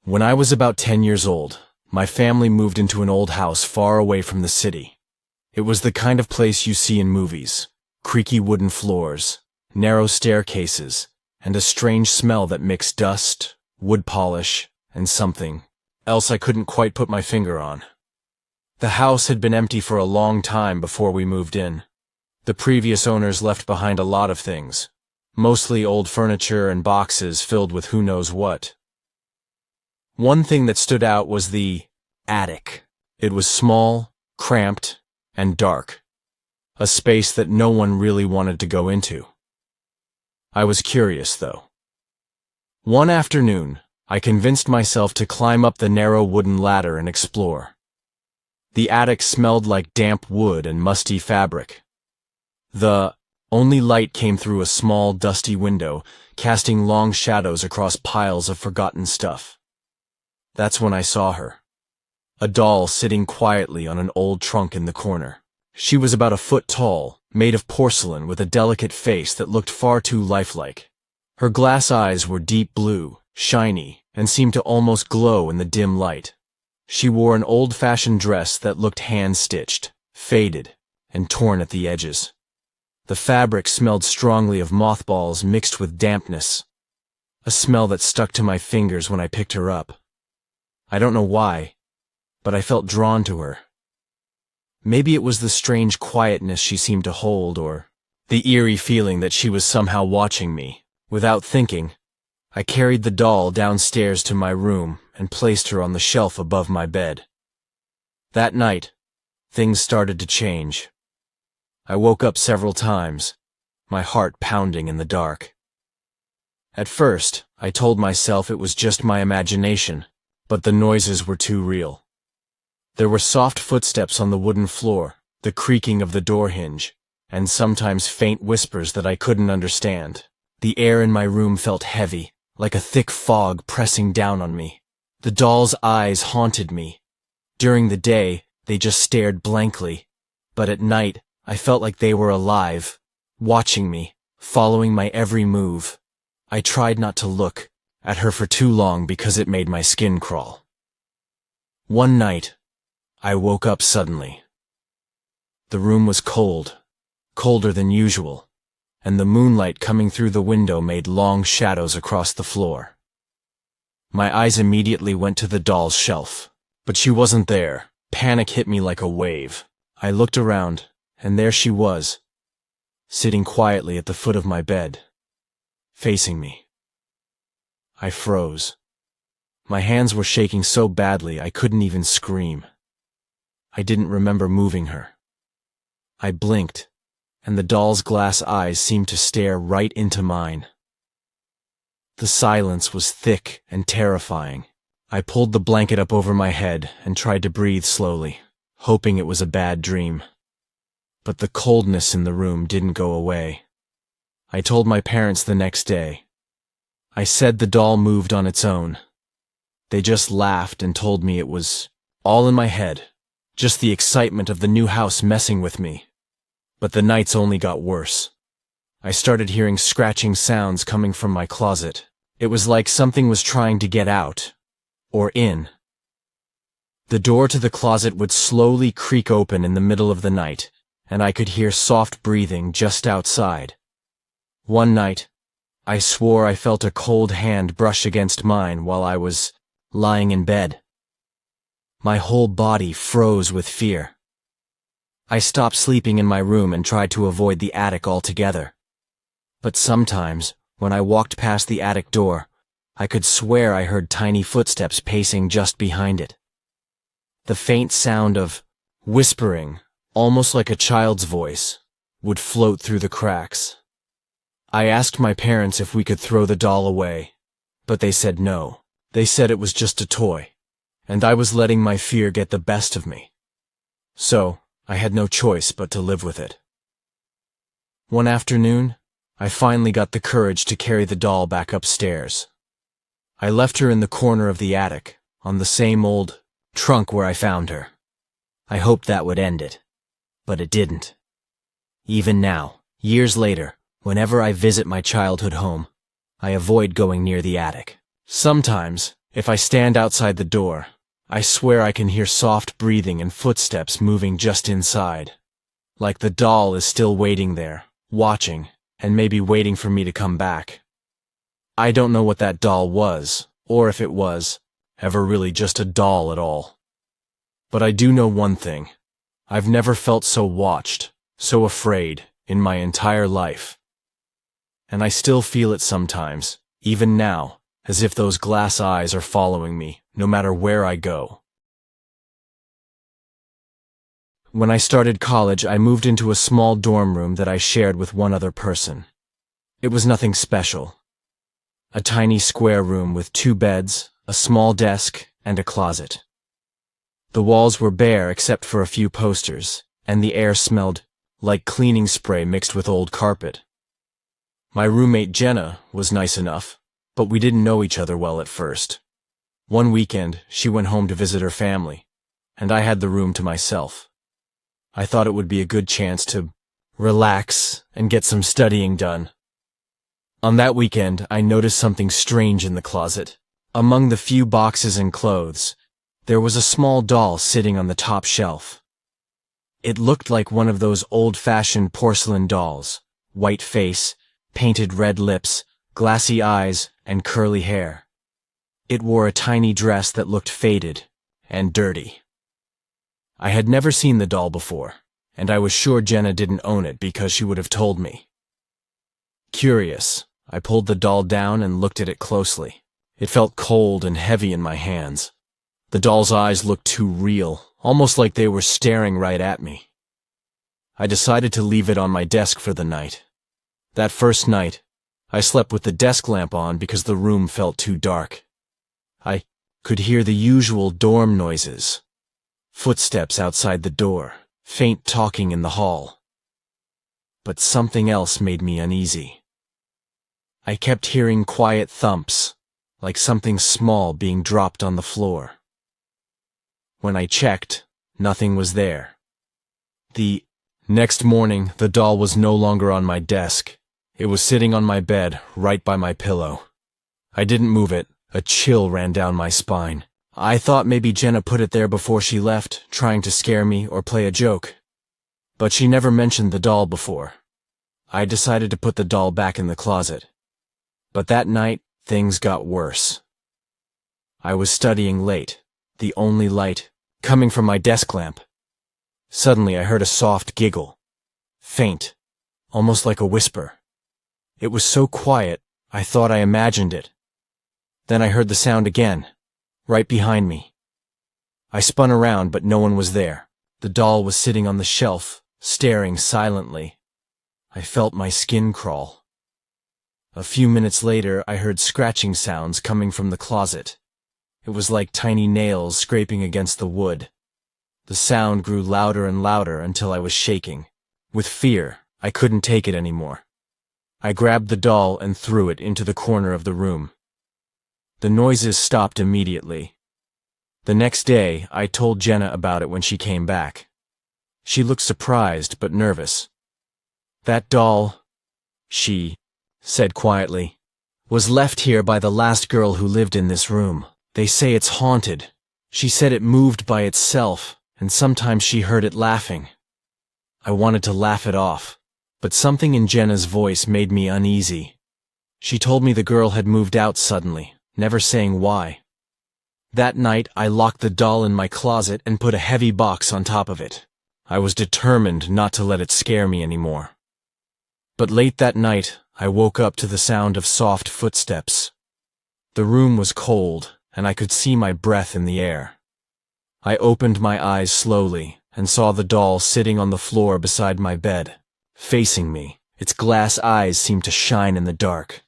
When I was about 10 years old, my family moved into an old house far away from the city. It was the kind of place you see in movies: creaky wooden floors, narrow staircases, and a strange smell that mixed dust, wood polish, and something else I couldn't quite put my finger on. The house had been empty for a long time before we moved in. The previous owners left behind a lot of things, mostly old furniture and boxes filled with who knows what. One thing that stood out was the attic. It was small, cramped, and dark, a space that no one really wanted to go into. I was curious, though. One afternoon, I convinced myself to climb up the narrow wooden ladder and explore. The attic smelled like damp wood and musty fabric. The only light came through a small, dusty window, casting long shadows across piles of forgotten stuff. That's when I saw her. A doll sitting quietly on an old trunk in the corner. She was about a foot tall, made of porcelain with a delicate face that looked far too lifelike. Her glass eyes were deep blue, shiny, and seemed to almost glow in the dim light. She wore an old-fashioned dress that looked hand-stitched, faded, and torn at the edges. The fabric smelled strongly of mothballs mixed with dampness, a smell that stuck to my fingers when I picked her up. I don't know why, but I felt drawn to her. Maybe it was the strange quietness she seemed to hold, or the eerie feeling that she was somehow watching me. Without thinking, I carried the doll downstairs to my room and placed her on the shelf above my bed. That night, things started to change. I woke up several times, my heart pounding in the dark. At first, I told myself it was just my imagination, but the noises were too real. There were soft footsteps on the wooden floor, the creaking of the door hinge, and sometimes faint whispers that I couldn't understand. The air in my room felt heavy, like a thick fog pressing down on me. The doll's eyes haunted me. During the day, they just stared blankly, but at night, I felt like they were alive, watching me, following my every move. I tried not to look at her for too long because it made my skin crawl. One night, I woke up suddenly. The room was cold, colder than usual, and the moonlight coming through the window made long shadows across the floor. My eyes immediately went to the doll's shelf, but she wasn't there. Panic hit me like a wave. I looked around, and there she was, sitting quietly at the foot of my bed, facing me. I froze. My hands were shaking so badly I couldn't even scream. I didn't remember moving her. I blinked, and the doll's glass eyes seemed to stare right into mine. The silence was thick and terrifying. I pulled the blanket up over my head and tried to breathe slowly, hoping it was a bad dream. But the coldness in the room didn't go away. I told my parents the next day. I said the doll moved on its own. They just laughed and told me it was all in my head, just the excitement of the new house messing with me. But the nights only got worse. I started hearing scratching sounds coming from my closet. It was like something was trying to get out, or in. The door to the closet would slowly creak open in the middle of the night, and I could hear soft breathing just outside. One night, I swore I felt a cold hand brush against mine while I was lying in bed. My whole body froze with fear. I stopped sleeping in my room and tried to avoid the attic altogether. But sometimes, when I walked past the attic door, I could swear I heard tiny footsteps pacing just behind it. The faint sound of whispering, almost like a child's voice, would float through the cracks. I asked my parents if we could throw the doll away, but they said no. They said it was just a toy, and I was letting my fear get the best of me. So, I had no choice but to live with it. One afternoon, I finally got the courage to carry the doll back upstairs. I left her in the corner of the attic, on the same old trunk where I found her. I hoped that would end it, but it didn't. Even now, years later, whenever I visit my childhood home, I avoid going near the attic. Sometimes, If I stand outside the door, I swear I can hear soft breathing and footsteps moving just inside. Like the doll is still waiting there, watching, and maybe waiting for me to come back. I don't know what that doll was, or if it was ever really just a doll at all. But I do know one thing. I've never felt so watched, so afraid, in my entire life. And I still feel it sometimes, even now, as if those glass eyes are following me, no matter where I go. When I started college, I moved into a small dorm room that I shared with one other person. It was nothing special. A tiny square room with 2 beds, a small desk, and a closet. The walls were bare except for a few posters, and the air smelled like cleaning spray mixed with old carpet. My roommate Jenna was nice enough, but we didn't know each other well at first. One weekend, she went home to visit her family, and I had the room to myself. I thought it would be a good chance to relax and get some studying done. On that weekend, I noticed something strange in the closet. Among the few boxes and clothes, there was a small doll sitting on the top shelf. It looked like one of those old-fashioned porcelain dolls, white face, painted red lips, glassy eyes, and curly hair. It wore a tiny dress that looked faded and dirty. I had never seen the doll before, and I was sure Jenna didn't own it because she would have told me. Curious, I pulled the doll down and looked at it closely. It felt cold and heavy in my hands. The doll's eyes looked too real, almost like they were staring right at me. I decided to leave it on my desk for the night. That first night, I slept with the desk lamp on because the room felt too dark. I could hear the usual dorm noises. Footsteps outside the door, faint talking in the hall. But something else made me uneasy. I kept hearing quiet thumps, like something small being dropped on the floor. When I checked, nothing was there. The next morning, the doll was no longer on my desk. It was sitting on my bed, right by my pillow. I didn't move it. A chill ran down my spine. I thought maybe Jenna put it there before she left, trying to scare me or play a joke. But she never mentioned the doll before. I decided to put the doll back in the closet. But that night, things got worse. I was studying late, the only light coming from my desk lamp. Suddenly I heard a soft giggle. Faint, almost like a whisper. It was so quiet, I thought I imagined it. Then I heard the sound again, right behind me. I spun around, but no one was there. The doll was sitting on the shelf, staring silently. I felt my skin crawl. A few minutes later, I heard scratching sounds coming from the closet. It was like tiny nails scraping against the wood. The sound grew louder and louder until I was shaking. With fear, I couldn't take it anymore. I grabbed the doll and threw it into the corner of the room. The noises stopped immediately. The next day, I told Jenna about it when she came back. She looked surprised but nervous. "That doll," she said quietly, "was left here by the last girl who lived in this room. They say it's haunted. She said it moved by itself, and sometimes she heard it laughing." I wanted to laugh it off, but something in Jenna's voice made me uneasy. She told me the girl had moved out suddenly, never saying why. That night, I locked the doll in my closet and put a heavy box on top of it. I was determined not to let it scare me anymore. But late that night, I woke up to the sound of soft footsteps. The room was cold, and I could see my breath in the air. I opened my eyes slowly and saw the doll sitting on the floor beside my bed, facing me. Its glass eyes seemed to shine in the dark.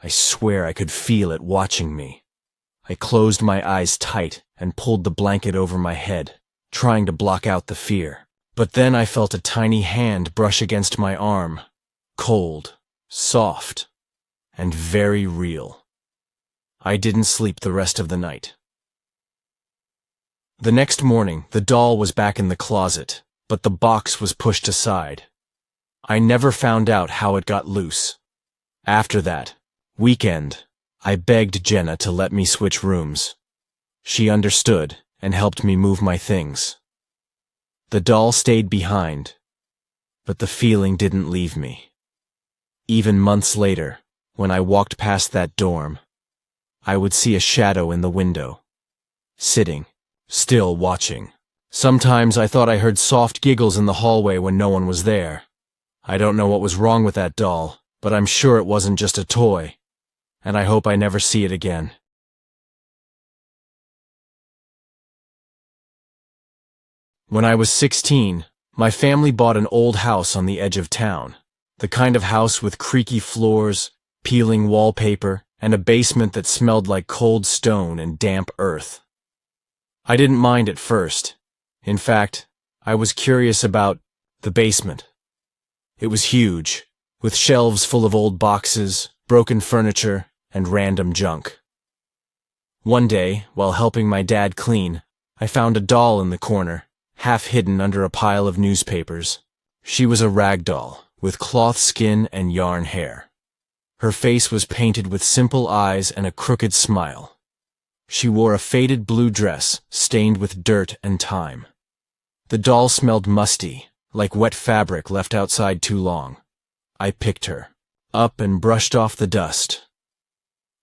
I swear I could feel it watching me. I closed my eyes tight and pulled the blanket over my head, trying to block out the fear. But then I felt a tiny hand brush against my arm. Cold, soft, and very real. I didn't sleep the rest of the night. The next morning, the doll was back in the closet, but the box was pushed aside. I never found out how it got loose. After that weekend, I begged Jenna to let me switch rooms. She understood and helped me move my things. The doll stayed behind, but the feeling didn't leave me. Even months later, when I walked past that dorm, I would see a shadow in the window, sitting, still watching. Sometimes I thought I heard soft giggles in the hallway when no one was there. I don't know what was wrong with that doll, but I'm sure it wasn't just a toy, and I hope I never see it again. When I was 16, my family bought an old house on the edge of town, the kind of house with creaky floors, peeling wallpaper, and a basement that smelled like cold stone and damp earth. I didn't mind at first. In fact, I was curious about the basement. It was huge, with shelves full of old boxes, broken furniture, and random junk. One day, while helping my dad clean, I found a doll in the corner, half hidden under a pile of newspapers. She was a rag doll, with cloth skin and yarn hair. Her face was painted with simple eyes and a crooked smile. She wore a faded blue dress, stained with dirt and time. The doll smelled musty, like wet fabric left outside too long. I picked her up and brushed off the dust.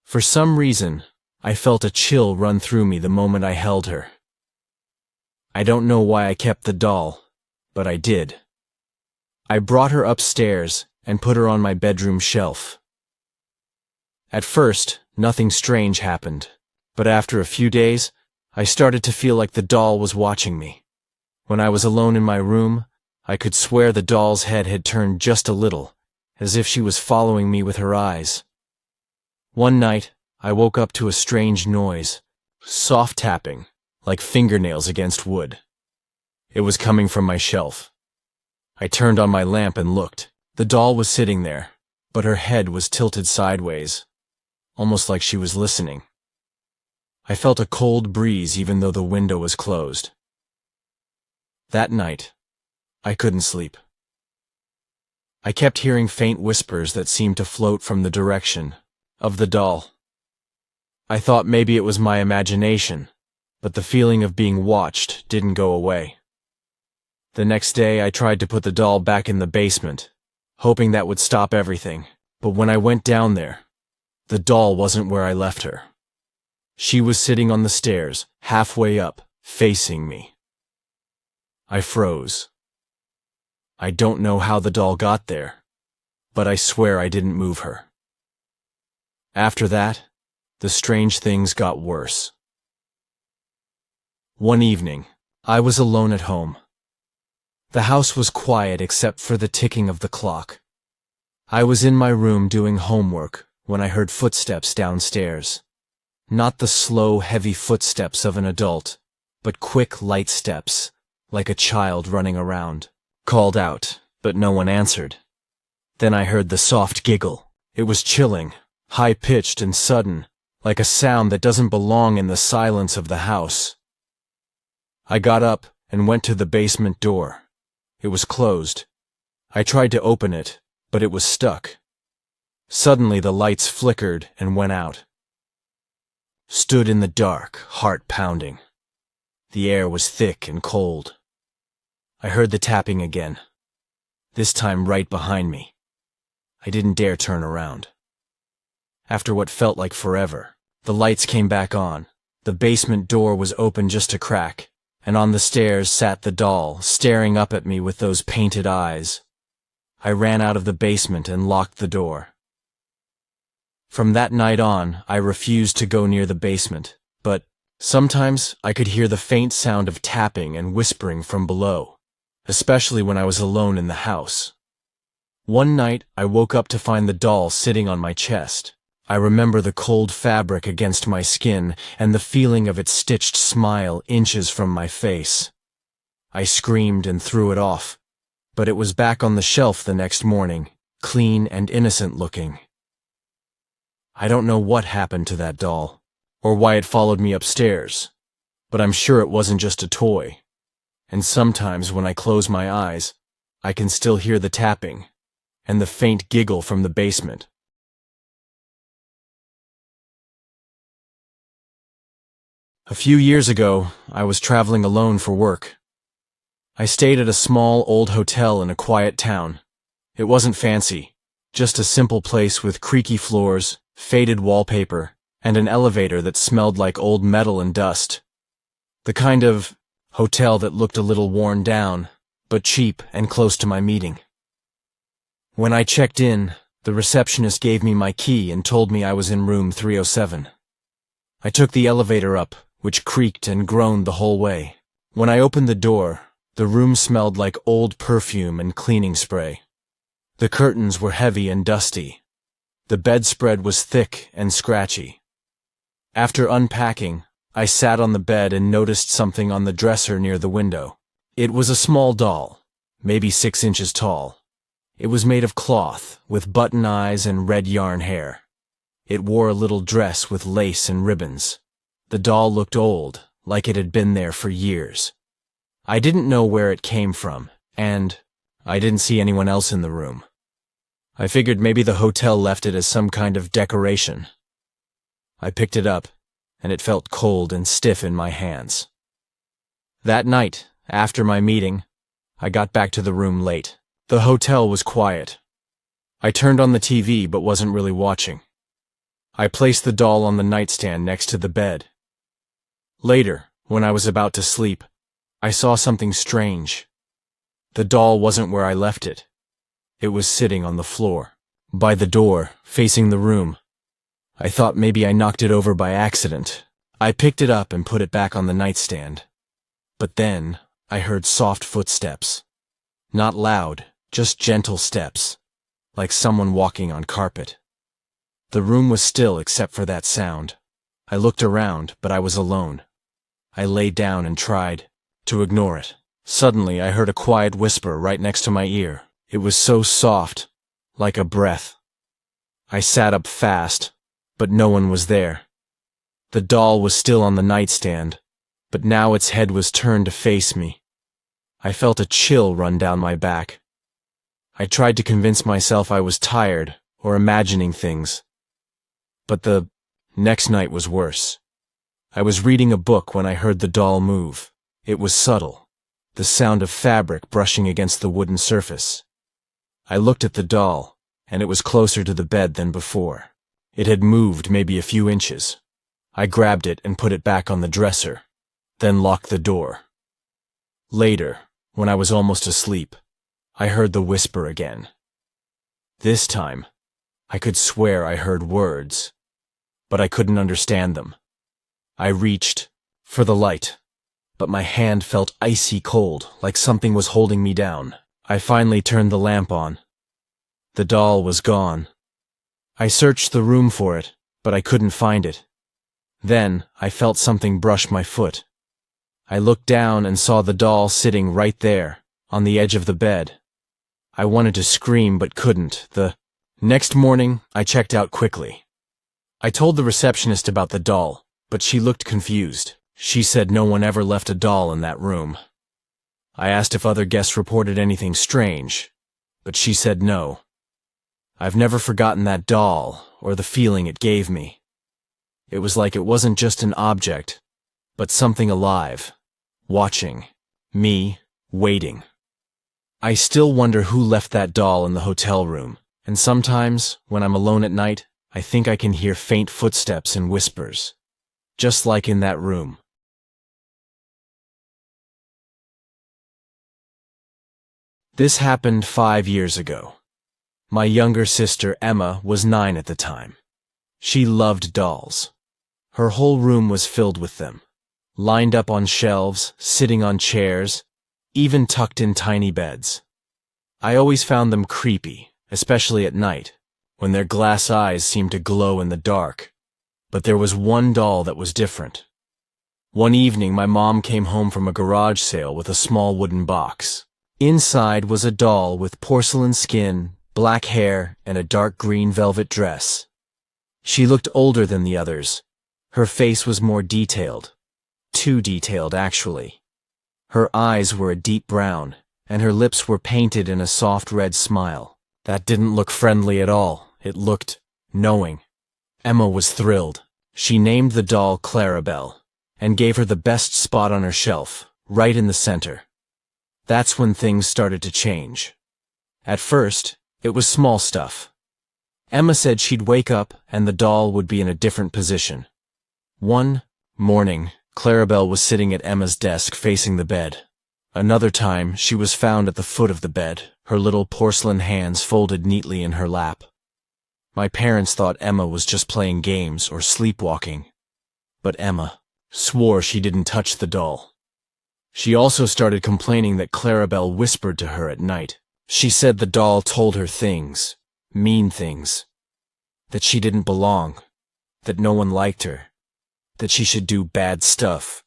For some reason, I felt a chill run through me the moment I held her. I don't know why I kept the doll, but I did. I brought her upstairs and put her on my bedroom shelf. At first, nothing strange happened, but after a few days, I started to feel like the doll was watching me. When I was alone in my room, I could swear the doll's head had turned just a little, as if she was following me with her eyes. One night, I woke up to a strange noise, soft tapping, like fingernails against wood. It was coming from my shelf. I turned on my lamp and looked. The doll was sitting there, but her head was tilted sideways, almost like she was listening. I felt a cold breeze even though the window was closed. That night, I couldn't sleep. I kept hearing faint whispers that seemed to float from the direction of the doll. I thought maybe it was my imagination, but the feeling of being watched didn't go away. The next day, I tried to put the doll back in the basement, hoping that would stop everything. But when I went down there, the doll wasn't where I left her. She was sitting on the stairs, halfway up, facing me. I froze. I don't know how the doll got there, but I swear I didn't move her. After that, the strange things got worse. One evening, I was alone at home. The house was quiet except for the ticking of the clock. I was in my room doing homework when I heard footsteps downstairs. Not the slow, heavy footsteps of an adult, but quick, light steps, like a child running around. Called out, but no one answered. Then I heard the soft giggle. It was chilling, high-pitched and sudden, like a sound that doesn't belong in the silence of the house. I got up and went to the basement door. It was closed. I tried to open it, but it was stuck. Suddenly the lights flickered and went out. Stood in the dark, heart pounding. The air was thick and cold. I heard the tapping again, this time right behind me. I didn't dare turn around. After what felt like forever, the lights came back on. The basement door was open just a crack, and on the stairs sat the doll, staring up at me with those painted eyes. I ran out of the basement and locked the door. From that night on, I refused to go near the basement, but sometimes I could hear the faint sound of tapping and whispering from below, especially when I was alone in the house. One night, I woke up to find the doll sitting on my chest. I remember the cold fabric against my skin and the feeling of its stitched smile inches from my face. I screamed and threw it off, but it was back on the shelf the next morning, clean and innocent looking. I don't know what happened to that doll, or why it followed me upstairs, but I'm sure it wasn't just a toy. And sometimes when I close my eyes, I can still hear the tapping and the faint giggle from the basement. A few years ago, I was traveling alone for work. I stayed at a small old hotel in a quiet town. It wasn't fancy, just a simple place with creaky floors, faded wallpaper, and an elevator that smelled like old metal and dust. The kind of hotel that looked a little worn down, but cheap and close to my meeting. When I checked in, the receptionist gave me my key and told me I was in room 307. I took the elevator up, which creaked and groaned the whole way. When I opened the door, the room smelled like old perfume and cleaning spray. The curtains were heavy and dusty. The bedspread was thick and scratchy. After unpacking, I sat on the bed and noticed something on the dresser near the window. It was a small doll, maybe 6 inches tall. It was made of cloth, with button eyes and red yarn hair. It wore a little dress with lace and ribbons. The doll looked old, like it had been there for years. I didn't know where it came from, and I didn't see anyone else in the room. I figured maybe the hotel left it as some kind of decoration. I picked it up, and it felt cold and stiff in my hands. That night, after my meeting, I got back to the room late. The hotel was quiet. I turned on the TV but wasn't really watching. I placed the doll on the nightstand next to the bed. Later, when I was about to sleep, I saw something strange. The doll wasn't where I left it. It was sitting on the floor, by the door, facing the room. I thought maybe I knocked it over by accident. I picked it up and put it back on the nightstand. But then, I heard soft footsteps. Not loud, just gentle steps, like someone walking on carpet. The room was still except for that sound. I looked around, but I was alone. I lay down and tried to ignore it. Suddenly, I heard a quiet whisper right next to my ear. It was so soft, like a breath. I sat up fast, but no one was there. The doll was still on the nightstand, but now its head was turned to face me. I felt a chill run down my back. I tried to convince myself I was tired or imagining things. But the next night was worse. I was reading a book when I heard the doll move. It was subtle, the sound of fabric brushing against the wooden surface. I looked at the doll, and it was closer to the bed than before. It had moved maybe a few inches. I grabbed it and put it back on the dresser, then locked the door. Later, when I was almost asleep, I heard the whisper again. This time, I could swear I heard words, but I couldn't understand them. I reached for the light, but my hand felt icy cold, like something was holding me down. I finally turned the lamp on. The doll was gone. I searched the room for it, but I couldn't find it. Then, I felt something brush my foot. I looked down and saw the doll sitting right there, on the edge of the bed. I wanted to scream but couldn't. The next morning, I checked out quickly. I told the receptionist about the doll, but she looked confused. She said no one ever left a doll in that room. I asked if other guests reported anything strange, but she said no. I've never forgotten that doll or the feeling it gave me. It was like it wasn't just an object, but something alive, watching, me, waiting. I still wonder who left that doll in the hotel room, and sometimes, when I'm alone at night, I think I can hear faint footsteps and whispers, just like in that room. This happened 5 years ago. My younger sister, Emma, was 9 at the time. She loved dolls. Her whole room was filled with them, lined up on shelves, sitting on chairs, even tucked in tiny beds. I always found them creepy, especially at night, when their glass eyes seemed to glow in the dark. But there was one doll that was different. One evening, my mom came home from a garage sale with a small wooden box. Inside was a doll with porcelain skin, black hair, and a dark green velvet dress. She looked older than the others. Her face was more detailed. Too detailed, actually. Her eyes were a deep brown, and her lips were painted in a soft red smile. That didn't look friendly at all. It looked knowing. Emma was thrilled. She named the doll Clarabelle, and gave her the best spot on her shelf, right in the center. That's when things started to change. At first, it was small stuff. Emma said she'd wake up and the doll would be in a different position. One morning, Clarabelle was sitting at Emma's desk facing the bed. Another time, she was found at the foot of the bed, her little porcelain hands folded neatly in her lap. My parents thought Emma was just playing games or sleepwalking. But Emma swore she didn't touch the doll. She also started complaining that Clarabelle whispered to her at night. She said the doll told her things, mean things, that she didn't belong, that no one liked her, that she should do bad stuff.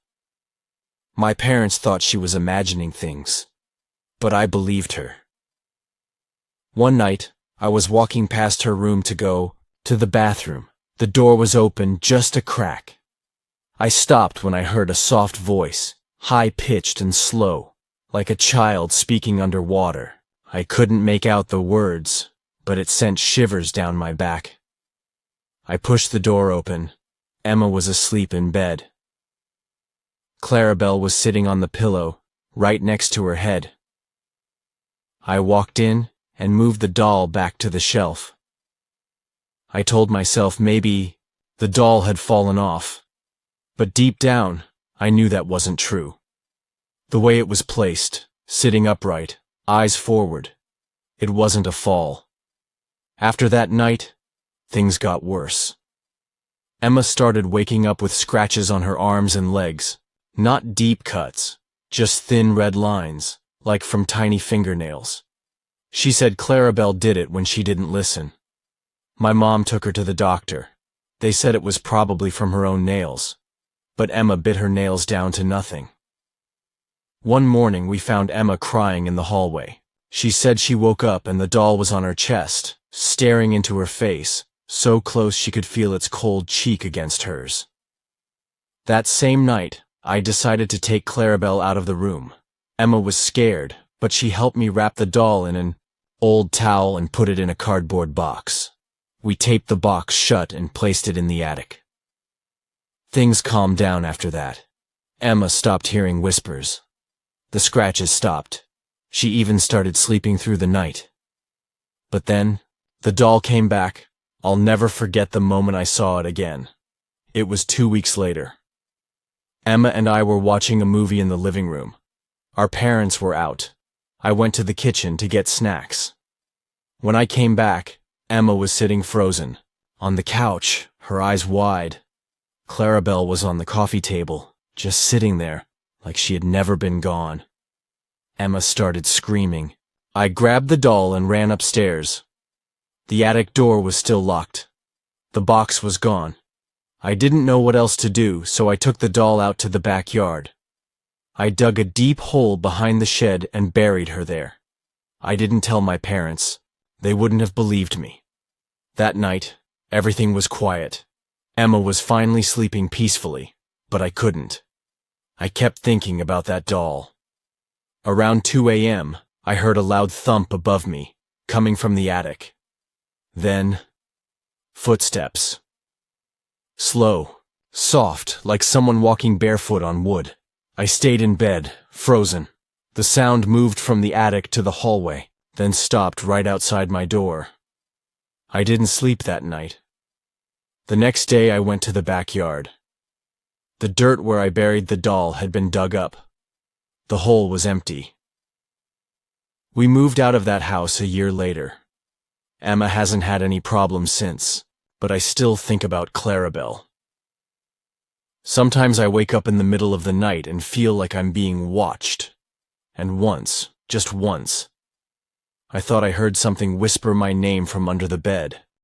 My parents thought she was imagining things, but I believed her. One night, I was walking past her room to go to the bathroom. The door was open just a crack. I stopped when I heard a soft voice, high-pitched and slow, like a child speaking underwater. I couldn't make out the words, but it sent shivers down my back. I pushed the door open. Emma was asleep in bed. Clarabelle was sitting on the pillow, right next to her head. I walked in and moved the doll back to the shelf. I told myself maybe the doll had fallen off, but deep down, I knew that wasn't true. The way it was placed, sitting upright, eyes forward, it wasn't a fall. After that night, things got worse. Emma started waking up with scratches on her arms and legs. Not deep cuts, just thin red lines, like from tiny fingernails. She said Clarabelle did it when she didn't listen. My mom took her to the doctor. They said it was probably from her own nails, but Emma bit her nails down to nothing. One morning we found Emma crying in the hallway. She said she woke up and the doll was on her chest, staring into her face, so close she could feel its cold cheek against hers. That same night, I decided to take Clarabelle out of the room. Emma was scared, but she helped me wrap the doll in an old towel and put it in a cardboard box. We taped the box shut and placed it in the attic. Things calmed down after that. Emma stopped hearing whispers. The scratches stopped. She even started sleeping through the night. But then, the doll came back. I'll never forget the moment I saw it again. It was 2 weeks later. Emma and I were watching a movie in the living room. Our parents were out. I went to the kitchen to get snacks. When I came back, Emma was sitting frozen, on the couch, her eyes wide. Clarabelle was on the coffee table, just sitting there, like she had never been gone. Emma started screaming. I grabbed the doll and ran upstairs. The attic door was still locked. The box was gone. I didn't know what else to do, so I took the doll out to the backyard. I dug a deep hole behind the shed and buried her there. I didn't tell my parents. They wouldn't have believed me. That night, everything was quiet. Emma was finally sleeping peacefully, but I couldn't. I kept thinking about that doll. Around 2 a.m., I heard a loud thump above me, coming from the attic. Then, footsteps. Slow, soft, like someone walking barefoot on wood. I stayed in bed, frozen. The sound moved from the attic to the hallway, then stopped right outside my door. I didn't sleep that night. The next day I went to the backyard. The dirt where I buried the doll had been dug up. The hole was empty. We moved out of that house a year later. Emma hasn't had any problems since, but I still think about Clarabelle. Sometimes I wake up in the middle of the night and feel like I'm being watched. And once, just once, I thought I heard something whisper my name from under the bed.